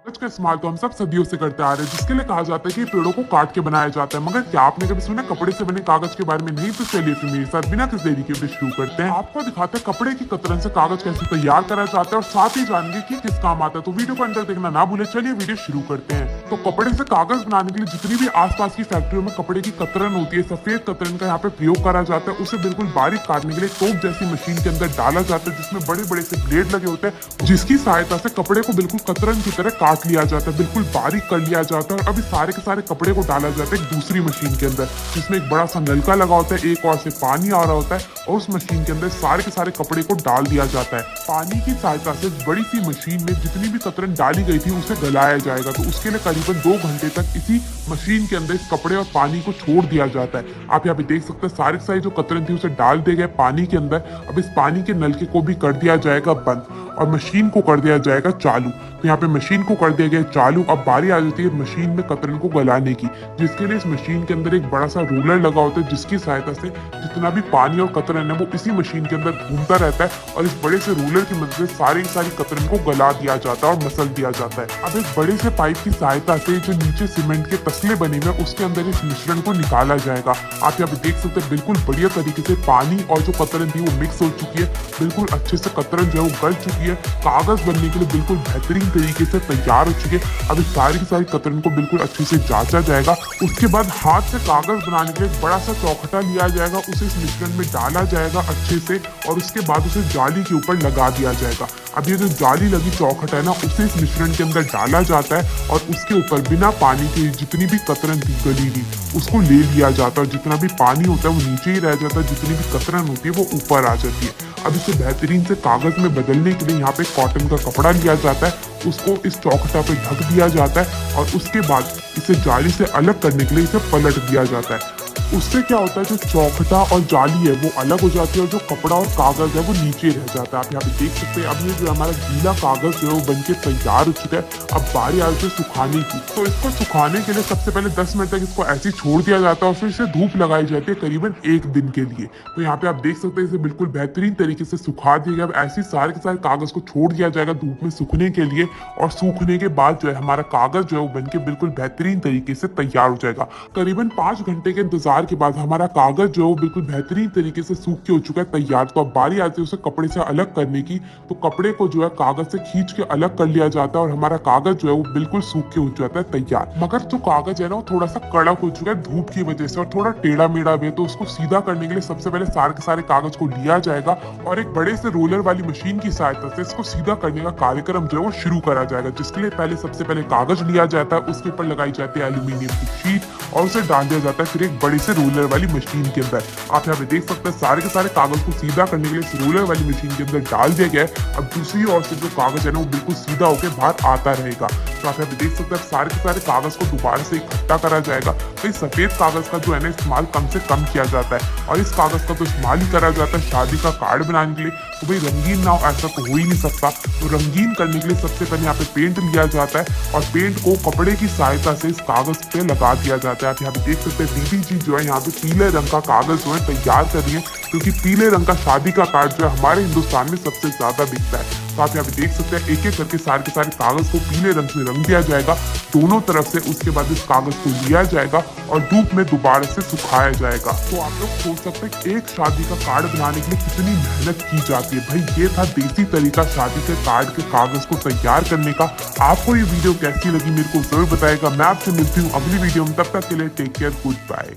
कागज का इस्तेमाल तो हम सब सदियों से करते आ रहे हैं, जिसके लिए कहा जाता है कि पेड़ों को काट के बनाया जाता है। मगर क्या आपने कभी सुना कपड़े से बने कागज के बारे में? नहीं तो चलिए फिर मेरे साथ बिना किसी देरी के वीडियो शुरू करते हैं। आपको दिखाते हैं कपड़े की कतरन से कागज कैसे तैयार करा जाता है और साथ ही जानेंगे कि किस काम आता है। तो वीडियो को अंदर देखना ना भूले। चलिए वीडियो शुरू करते हैं। तो कपड़े से कागज बनाने के लिए जितनी भी आसपास की फैक्ट्रियों में कपड़े की कतरन होती है, सफेद कतरन का यहाँ पे प्रयोग करा जाता है। उसे बिल्कुल बारीक काटने के लिए टोप जैसी मशीन के अंदर डाला जाता है, जिसमें बड़े बड़े से ब्लेड लगे होते हैं, जिसकी सहायता से कपड़े को बिल्कुल कतरन की तरह काट लिया जाता है, बिल्कुल बारीक कर लिया जाता है। और अभी सारे के सारे कपड़े को डाला जाता है एक दूसरी मशीन के अंदर, जिसमें एक बड़ा सा नलका लगा होता है, एक और से पानी आ रहा होता है, और उस मशीन के अंदर सारे के सारे कपड़े को डाल दिया जाता है। पानी की सहायता से बड़ी सी मशीन में जितनी भी कतरन डाली गई थी उसे गलाया जाएगा। तो उसके लिए करीबन 2 घंटे तक इसी मशीन के अंदर इस कपड़े और पानी को छोड़ दिया जाता है। आप यहाँ पे देख सकते हैं सारे के सारे जो कतरन थी उसे डाल दिए गए पानी के अंदर। अब इस पानी के नलके को भी कर दिया जाएगा बंद और मशीन को कर दिया जाएगा चालू। तो यहाँ पे मशीन को कर दिया गया चालू। अब बारी आ जाती है मशीन में कतरन को गलाने की, जिसके लिए इस मशीन के अंदर एक बड़ा सा रोलर लगा होता है, जिसकी सहायता से जितना भी पानी और कतरन है वो इसी मशीन के अंदर घूमता रहता है और इस बड़े से रोलर की मदद से सारी कतरन को गला दिया जाता है और मसल दिया जाता है। अब एक बड़े से पाइप की सहायता से जो नीचे सीमेंट के तसले बने हुए उसके अंदर इस मिश्रण को निकाला जाएगा। आप यहाँ पे देख सकते हैं बिल्कुल बढ़िया तरीके से पानी और जो कतरन थी वो मिक्स हो चुकी है, बिल्कुल अच्छे से कतरन जो है वो गल चुकी है, कागज बनने के लिए बिल्कुल बेहतरीन तरीके से तैयार हो चुके हैं। अब इस सारी की सारी कतरन को बिल्कुल अच्छे से जांचा जाएगा। उसके बाद हाथ से कागज बनाने के लिए एक बड़ा सा चौखटा लिया जाएगा, उसे इस मिश्रण में डाला जाएगा अच्छे से और उसके बाद उसे जाली के ऊपर लगा दिया जाएगा। अब ये जो जाली लगी चौखट है ना, उसे इस मिश्रण के अंदर डाला जाता है और उसके ऊपर बिना पानी के जितनी भी कतरन थी गली हुई उसको ले लिया जाता है। जितना भी पानी होता है वो नीचे ही रह जाता है, जितनी भी कतरन होती है वो ऊपर आ जाती है। अब इसे बेहतरीन से कागज में बदलने के लिए यहाँ पे कॉटन का कपड़ा लिया जाता है, उसको इस चौखटा पे ढक दिया जाता है और उसके बाद इसे जाली से अलग करने के लिए इसे पलट दिया जाता है। उससे क्या होता है, जो चौखटा और जाली है वो अलग हो जाती है और जो कपड़ा और कागज है वो नीचे रह जाता है। आप यहाँ पे देख सकते हैं अब ये जो हमारा गीला कागज जो है वो बनके तैयार हो चुका है। अब बारी आ जाती है सुखाने की। तो इसको सुखाने के लिए सबसे पहले 10 मिनट तक इसको ऐसे ही छोड़ दिया जाता है और फिर इसे धूप लगाई जाती है करीबन 1 दिन के लिए। तो यहाँ पे आप देख सकते हैं इसे बिल्कुल बेहतरीन तरीके से सुखा दिया गया। अब ऐसे सारे के सारे कागज को छोड़ दिया जाएगा धूप में सूखने के लिए और सूखने के बाद जो है हमारा कागज जो है वो बनके बिल्कुल बेहतरीन तरीके से तैयार हो जाएगा। करीबन 5 घंटे के इंतजार के बाद हमारा कागज जो है वो बिल्कुल बेहतरीन तरीके से सूख के हो चुका है तैयार। तो अब बारी आती है उसे कपड़े से अलग करने की। तो कपड़े को जो है कागज से खींच के अलग कर लिया जाता है और हमारा कागज जो है वो बिल्कुल सूख के हो जाता है तैयार। मगर जो कागज है ना वो थोड़ा सा कड़क हो चुका है धूप की वजह से और थोड़ा टेढ़ा मेढ़ा भी है। तो उसको सीधा करने के लिए सबसे पहले सारे के सारे कागज को लिया जाएगा और एक बड़े से रोलर वाली मशीन की सहायता से इसको सीधा करने का कार्यक्रम जो है वो शुरू करा जाएगा। जिसके लिए पहले सबसे पहले कागज लिया जाता है, उसके ऊपर लगाई जाती है एल्यूमिनियम की शीट और उसे डाल दिया जाता है फिर एक बड़ी से रोलर वाली मशीन के अंदर। आप यहाँ पे देख सकते हैं सारे के सारे कागज को सीधा करने के लिए इस रोलर वाली मशीन के अंदर डाल दिया गया है। अब दूसरी ओर से जो कागज है ना वो बिल्कुल सीधा होकर बाहर आता रहेगा। तो आप यहाँ पे देख सकते हैं सारे के सारे कागज को दोबारा से इकट्ठा करा जाएगा। तो इस सफेद कागज का जो है ना इस्तेमाल कम से कम किया जाता है और इस कागज का तो इस्तेमाल ही करा जाता है शादी का कार्ड बनाने के लिए। तो भाई रंगीन ना हो ऐसा तो हो ही नहीं सकता। तो रंगीन करने के लिए सबसे पहले यहाँ पे पेंट लिया जाता है और पेंट को कपड़े की सहायता से इस कागज पे लगा दिया जाता है। आप यहाँ पे देख सकते हैं दीदी जी जो है यहाँ पे पीले रंग का कागज जो है तैयार कर रही है, क्योंकि पीले रंग का शादी का कार्ड जो है हमारे हिंदुस्तान में सबसे ज्यादा बिकता है। तो आप यहाँ पे देख सकते हैं एक एक करके सारे के सारे कागज को पीले रंग से रंग दिया जाएगा दोनों तरफ से। उसके बाद इस कागज को लिया जाएगा और धूप में दोबारा से सुखाया जाएगा। तो आप लोग सोच सकते हैं एक शादी का कार्ड बनाने के लिए कितनी मेहनत की जाती है। भाई ये था देसी तरीका शादी के कार्ड के कागज को तैयार करने का। आपको ये वीडियो कैसी लगी मेरे को जरूर बताएगा। मैं आपसे मिलती हूँ अगली वीडियो में, तब तक के लिए टेक केयर, गुड बाय।